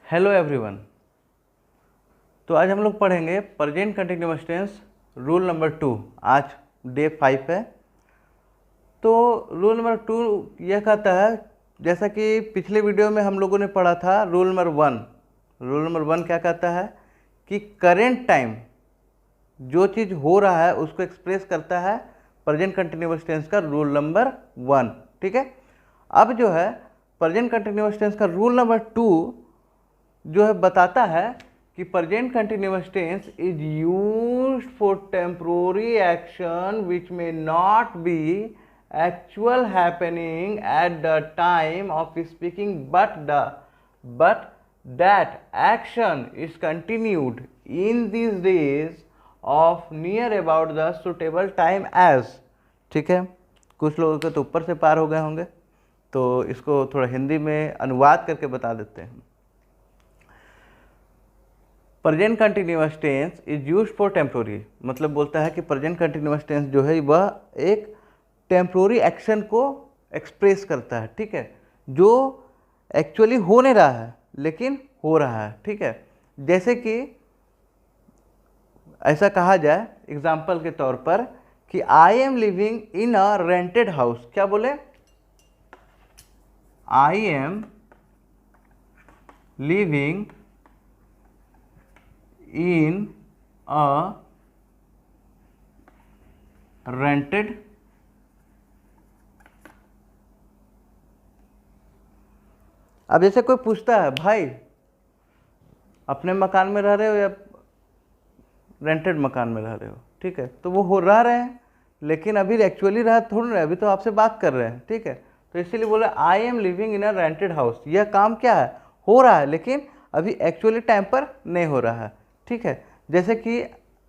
Hello everyone. तो आज हम लोग पढ़ेंगे present continuous tense rule number 2। आज डे 5 है। तो रूल नंबर 2 यह कहता है, जैसा कि पिछले वीडियो में हम लोगों ने पढ़ा था रूल नंबर 1। रूल नंबर 1 क्या कहता है कि करेंट टाइम जो चीज़ हो रहा है उसको एक्सप्रेस करता है प्रेजेंट कंटिन्यूअस टेंस का रूल नंबर 1। ठीक है। अब जो है प्रेजेंट कंटिन्यूअस टेंस का रूल नंबर 2 जो है बताता है कि present continuous tense is used for temporary action which may not be actual happening at the time of speaking but that action is continued in this days of near about the suitable time age. ठीक है। कुछ लोगों के तो ऊपर से पार हो गए होंगे, तो इसको थोड़ा हिंदी में अनुवाद करके बता देते हैं। Present continuous tense is used for temporary, मतलब बोलता है कि प्रेजेंट कंटिन्यूअस टेंस जो है वह एक टेम्पोररी एक्शन को एक्सप्रेस करता है। ठीक है, जो एक्चुअली हो नहीं रहा है लेकिन हो रहा है। ठीक है, जैसे कि ऐसा कहा जाए एग्जाम्पल के तौर पर कि आई am living in a rented house. क्या बोले? आई am living in a rented अब जैसे कोई पूछता है भाई अपने मकान में रह रहे हो या रेंटेड मकान में रह रहे हो, ठीक है, तो वो रह रहे हैं लेकिन अभी एक्चुअली रह थोड़ा रहे, अभी तो आपसे बात कर रहे हैं। ठीक है, तो इसीलिए बोला आई am living in a rented house. यह काम क्या है? हो रहा है लेकिन अभी एक्चुअली टाइम पर नहीं हो रहा है। ठीक है, जैसे कि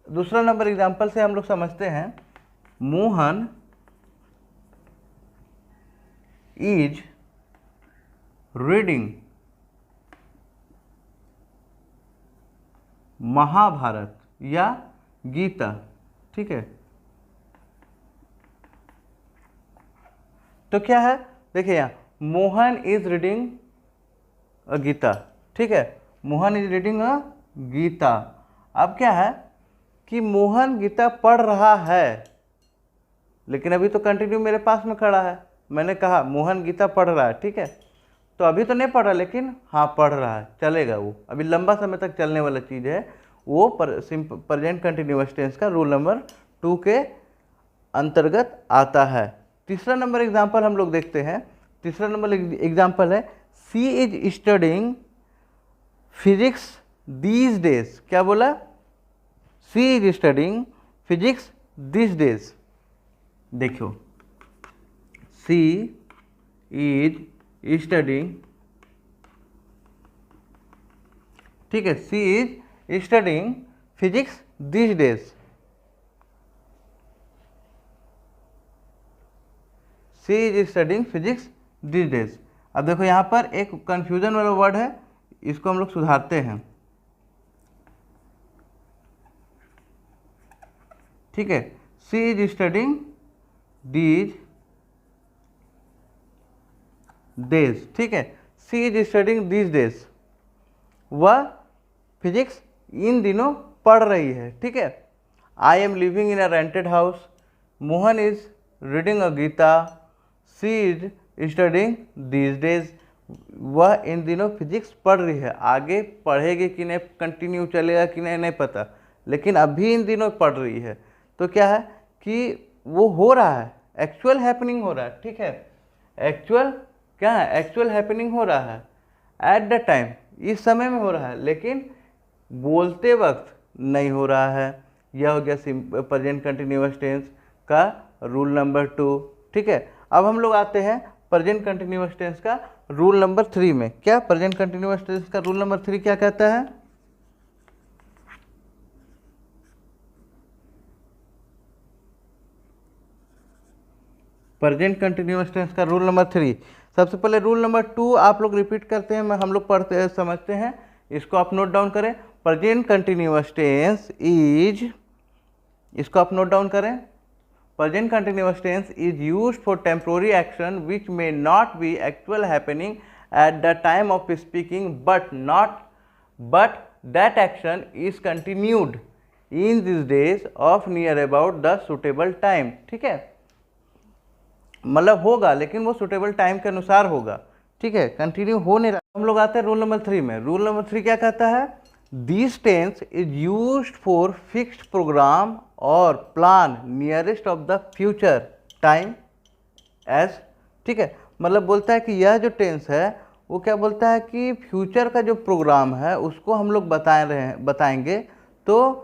दूसरा नंबर एग्जांपल से हम लोग समझते हैं, मोहन इज रीडिंग महाभारत या गीता। ठीक है, तो क्या है, देखिए यहाँ Mohan is reading a Gita. ठीक है, Mohan is reading a Gita. अब क्या है कि मोहन गीता पढ़ रहा है लेकिन अभी तो कंटिन्यू मेरे पास में खड़ा है। मैंने कहा मोहन गीता पढ़ रहा है, ठीक है, तो अभी तो नहीं पढ़ रहा लेकिन हाँ पढ़ रहा है, चलेगा, वो अभी लंबा समय तक चलने वाला चीज़ है, वो प्रेजेंट कंटिन्यूअस टेंस का रूल नंबर 2 के अंतर्गत आता है। तीसरा नंबर एग्जाम्पल हम लोग देखते हैं। तीसरा नंबर एग्जाम्पल है she is studying physics these days. क्या बोला? She is studying physics these days. देखो, सी इज स्टडिंग, ठीक है, she is studying physics these days. She is studying physics these days. अब देखो यहाँ पर एक कंफ्यूजन वाला वर्ड है, इसको हम लोग सुधारते हैं। ठीक है, she is studying these days. ठीक है, she is studying these days, वह फिजिक्स इन दिनों पढ़ रही है। ठीक है, I am living in a rented house, Mohan is reading a Gita, she is studying these days, वह इन दिनों फिजिक्स पढ़ रही है। आगे पढ़ेगी कि नहीं, कंटिन्यू चलेगा कि नहीं, नहीं पता, लेकिन अभी इन दिनों पढ़ रही है। तो क्या है कि वो हो रहा है, एक्चुअल हैपनिंग हो रहा है। ठीक है, एक्चुअल क्या है? एक्चुअल हैपनिंग हो रहा है एट द टाइम, इस समय में हो रहा है लेकिन बोलते वक्त नहीं हो रहा है। यह हो गया प्रेजेंट कंटिन्यूअस टेंस का रूल नंबर 2। ठीक है, अब हम लोग आते हैं प्रेजेंट कंटिन्यूअस टेंस का रूल नंबर 3 में। क्या प्रेजेंट कंटिन्यूअस टेंस का रूल नंबर 3 क्या कहता है? प्रेजेंट कंटिन्यूअस टेंस का रूल नंबर 3। सबसे पहले रूल नंबर 2 आप लोग रिपीट करते हैं, हम लोग पढ़ते हैं, समझते हैं, इसको आप नोट डाउन करें। प्रेजेंट कंटिन्यूअस टेंस इज, इसको आप नोट डाउन करें, present continuous tense is used for temporary action which may not be actual happening at the time of speaking but but that action is continued in this days of near about the suitable time. ठीक है, मतलब होगा लेकिन वो suitable time के अनुसार होगा। ठीक है, कंटिन्यू हो नहीं रहा। हम लोग आते हैं रूल नंबर 3 में। रूल नंबर 3 क्या कहता है? This tense is used for fixed programme और plan nearest of the future time age. ठीक है, मतलब बोलता है कि यह जो टेंस है वो क्या बोलता है कि फ्यूचर का जो प्रोग्राम है उसको हम लोग बताएंगे, तो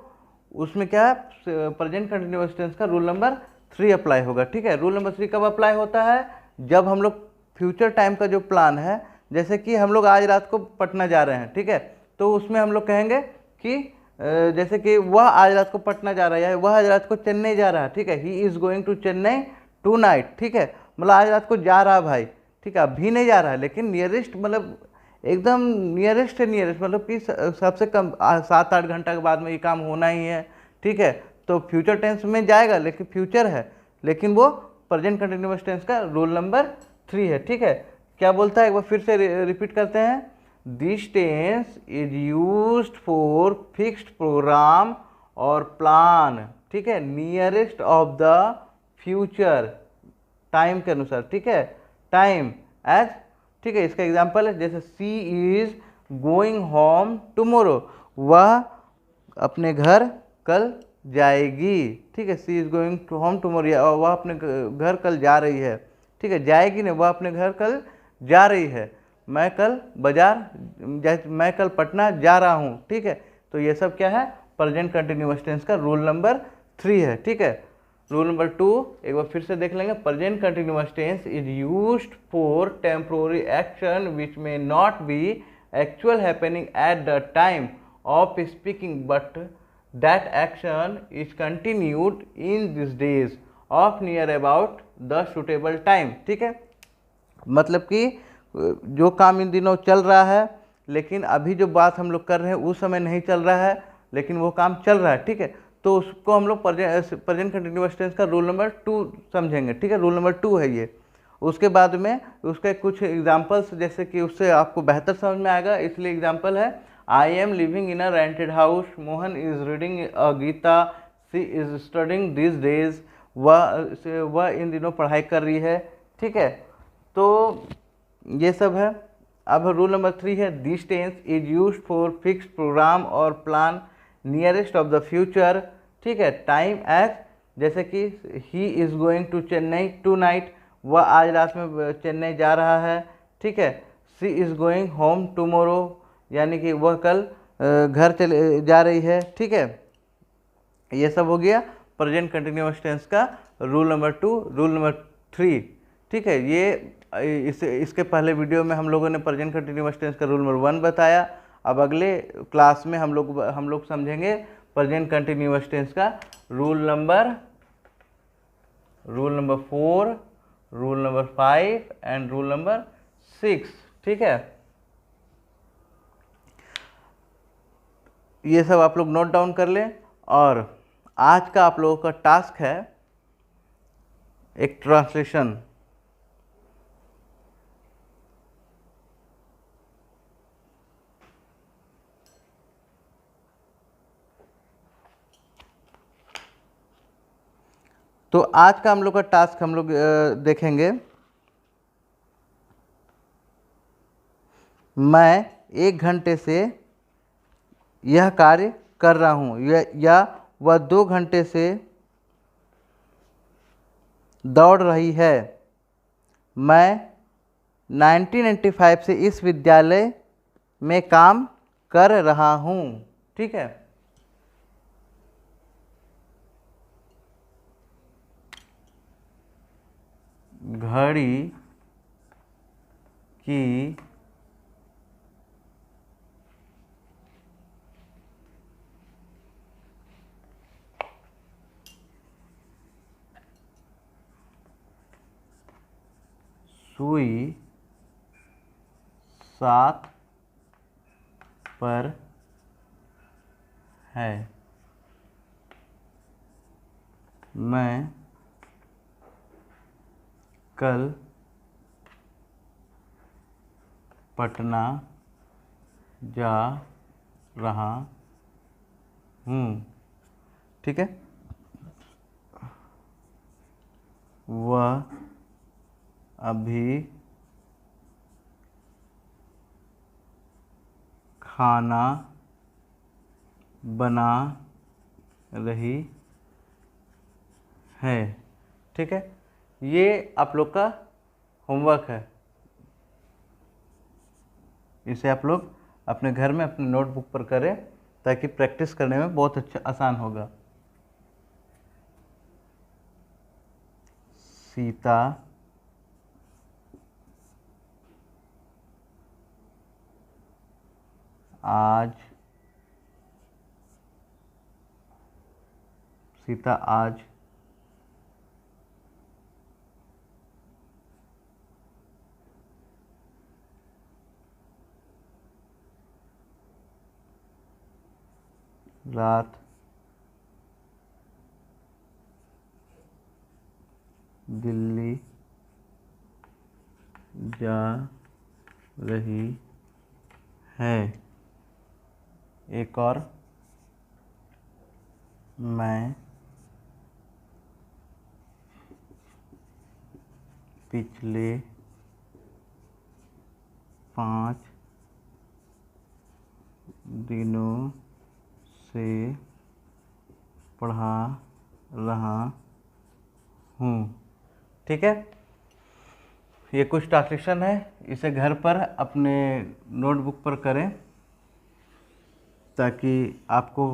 उसमें क्या है, प्रेजेंट कंटिन्यूअस टेंस का रूल नंबर 3 अप्लाई होगा। ठीक है, रूल नंबर 3 कब अप्लाई होता है? जब हम लोग फ्यूचर टाइम का जो प्लान है, जैसे कि हम लोग आज रात को पटना जा रहे हैं, ठीक है, तो उसमें हम लोग कहेंगे कि जैसे कि वह आज रात को पटना जा रहा है, वह आज रात को चेन्नई जा रहा है। ठीक है, he is going to Chennai tonight. ठीक है, मतलब आज रात को जा रहा भाई। ठीक है, अभी नहीं जा रहा है लेकिन नियरेस्ट, मतलब एकदम नियरेस्ट है, नियरेस्ट मतलब कि सबसे कम 7-8 घंटा के बाद में ये काम होना ही है। ठीक है, तो फ्यूचर टेंस में जाएगा लेकिन फ्यूचर है, लेकिन वो प्रेजेंट कंटिन्यूअस टेंस का रूल नंबर 3 है। ठीक है, क्या बोलता है, एक बार फिर से रिपीट करते हैं। This tense is used for fixed programme और प्लान। ठीक है, nearest of the future time के अनुसार। ठीक है, टाइम एज। ठीक है, इसका एग्जांपल है जैसे she is going home tomorrow, वह अपने घर कल जाएगी। ठीक है, she is going to home tomorrow, वह अपने घर कल जा रही है। ठीक है, जाएगी नहीं, वह अपने घर कल जा रही है। मैं कल मैं कल पटना जा रहा हूँ। ठीक है, तो ये सब क्या है, प्रेजेंट कंटिन्यूअस टेंस का रूल नंबर 3 है। ठीक है, रूल नंबर 2 एक बार फिर से देख लेंगे। Present continuous tense is used for temporary action which may not be actual happening at the time of speaking but that action is continued in this days of near about the suitable time. ठीक है, मतलब कि जो काम इन दिनों चल रहा है लेकिन अभी जो बात हम लोग कर रहे हैं उस समय नहीं चल रहा है, लेकिन वो काम चल रहा है। ठीक है, तो उसको हम लोग प्रेजेंट कंटिन्यूअस टेंस का रूल नंबर 2 समझेंगे। ठीक है, रूल नंबर 2 है ये। उसके बाद में उसके कुछ एग्जाम्पल्स, जैसे कि उससे आपको बेहतर समझ में आएगा, इसलिए एग्जाम्पल है I am living in a rented house, Mohan is reading a Gita, she is studying this days, वह इन दिनों पढ़ाई कर रही है। ठीक है, तो ये सब है। अब रूल नंबर 3 है this tense is used for fixed programme और plan nearest of the future. ठीक है, टाइम एज, जैसे कि he is going to Chennai tonight, वह आज रात में चेन्नई जा रहा है। ठीक है, she is going home tomorrow, यानी कि वह कल घर चले जा रही है। ठीक है, ये सब हो गया प्रेजेंट कंटिन्यूअस टेंस का रूल नंबर 2, रूल नंबर 3। ठीक है, ये इसके पहले वीडियो में हम लोगों ने प्रेजेंट कंटिन्यूअस टेंस का रूल नंबर 1 बताया। अब अगले क्लास में हम लोग समझेंगे प्रेजेंट कंटिन्यूअस टेंस का rule number 4, rule number 5 and rule number 6। ठीक है, ये सब आप लोग नोट डाउन कर लें। और आज का आप लोगों का टास्क है एक ट्रांसलेशन। तो आज का हम लोग का टास्क हम लोग देखेंगे। मैं 1 घंटे से यह कार्य कर रहा हूँ, या वह 2 घंटे से दौड़ रही है। मैं 1995 से इस विद्यालय में काम कर रहा हूँ। ठीक है, घड़ी की सुई 7 पर है। मैं कल पटना जा रहा हूँ, ठीक है। वह अभी खाना बना रही है, ठीक है। ये आप लोग का होमवर्क है, इसे आप लोग अपने घर में अपने नोटबुक पर करें ताकि प्रैक्टिस करने में बहुत अच्छा आसान होगा। सीता आज रात दिल्ली जा रही है। एक और, मैं पिछले 5 दिनों से पढ़ा रहा हूँ, ठीक है। ये कुछ ट्रांसलेशन है, इसे घर पर अपने नोटबुक पर करें ताकि आपको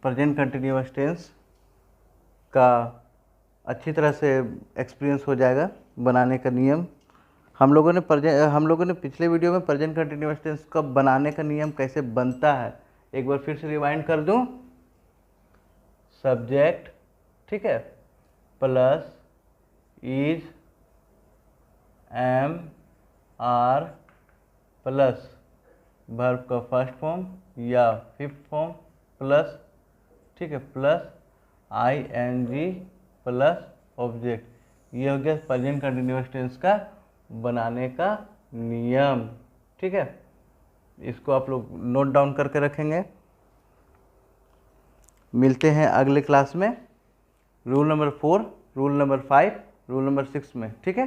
प्रेजेंट कंटिन्यूअस टेंस का अच्छी तरह से एक्सपीरियंस हो जाएगा बनाने का नियम। हम लोगों ने पिछले वीडियो में प्रेजेंट कंटिन्यूअस टेंस का बनाने का नियम कैसे बनता है एक बार फिर से रिवाइंड कर दूं। सब्जेक्ट, ठीक है, plus is, am, are plus verb का फर्स्ट फॉर्म या फिफ्थ फॉर्म प्लस, ठीक है, प्लस ING प्लस ऑब्जेक्ट। ये हो गया प्रेजेंट कंटिन्यूअस टेंस का बनाने का नियम, ठीक है। इसको आप लोग नोट डाउन करके रखेंगे। मिलते हैं अगले क्लास में rule number 4, rule number 5, rule number 6 में, ठीक है।